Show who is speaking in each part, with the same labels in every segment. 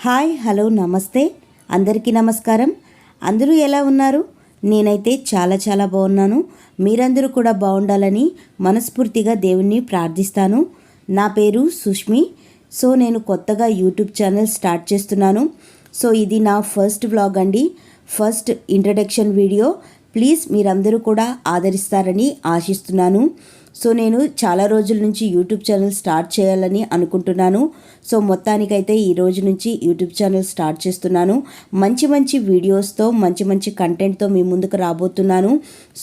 Speaker 1: Hi hello నమస్తే అందరికీ నమస్కారం. అందరూ ఎలా ఉన్నారు? నేనైతే చాలా బాగున్నాను. మీరందరూ కూడా బాగుండాలని మనస్ఫూర్తిగా దేవుణ్ణి ప్రార్థిస్తాను. నా పేరు సుష్మి. సో నేను కొత్తగా యూట్యూబ్ ఛానల్ స్టార్ట్ చేస్తున్నాను. సో ఇది నా ఫస్ట్ వ్లాగ్ అండి, ఫస్ట్ ఇంట్రడక్షన్ వీడియో. ప్లీజ్ మీరందరూ కూడా ఆదరిస్తారని ఆశిస్తున్నాను. సో నేను చాలా రోజుల నుంచి యూట్యూబ్ ఛానల్ స్టార్ట్ చేయాలని అనుకుంటున్నాను. సో మొత్తానికైతే ఈ రోజు నుంచి యూట్యూబ్ ఛానల్ స్టార్ట్ చేస్తున్నాను. మంచి వీడియోస్తో మంచి కంటెంట్తో మీ ముందుకు రాబోతున్నాను.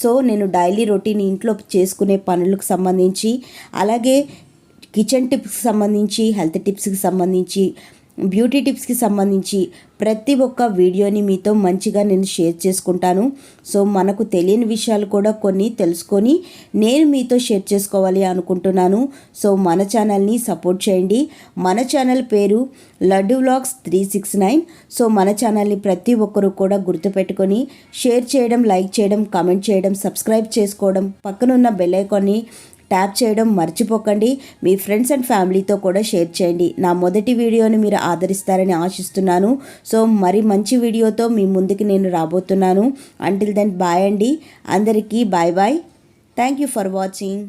Speaker 1: సో నేను డైలీ రొటీన్ ఇంట్లో చేసుకునే పనులకు సంబంధించి, అలాగే కిచెన్ టిప్స్కి సంబంధించి, హెల్త్ టిప్స్కి సంబంధించి, బ్యూటీ టిప్స్కి సంబంధించి ప్రతి ఒక్క వీడియోని మీతో మంచిగా నేను షేర్ చేసుకుంటాను. సో మనకు తెలియని విషయాలు కూడా కొన్ని తెలుసుకొని నేను మీతో షేర్ చేసుకోవాలి అనుకుంటున్నాను. సో మన ఛానల్ని సపోర్ట్ చేయండి. మన ఛానల్ పేరు లడ్డు వ్లాగ్స్ 369. సో మన ఛానల్ని ప్రతి ఒక్కరూ కూడా గుర్తుపెట్టుకొని షేర్ చేయడం, లైక్ చేయడం, కామెంట్ చేయడం, సబ్స్క్రైబ్ చేసుకోవడం, పక్కనున్న బెల్ ఐకాన్ని ట్యాప్ చేయడం మర్చిపోకండి. మీ ఫ్రెండ్స్ అండ్ ఫ్యామిలీతో కూడా షేర్ చేయండి. నా మొదటి వీడియోని మీరు ఆదరిస్తారని ఆశిస్తున్నాను. సో మరి మంచి వీడియోతో మీ ముందుకి నేను రాబోతున్నాను. అంటిల్ దెన్ బాయ్ అండి. అందరికీ bye. Thank you for watching.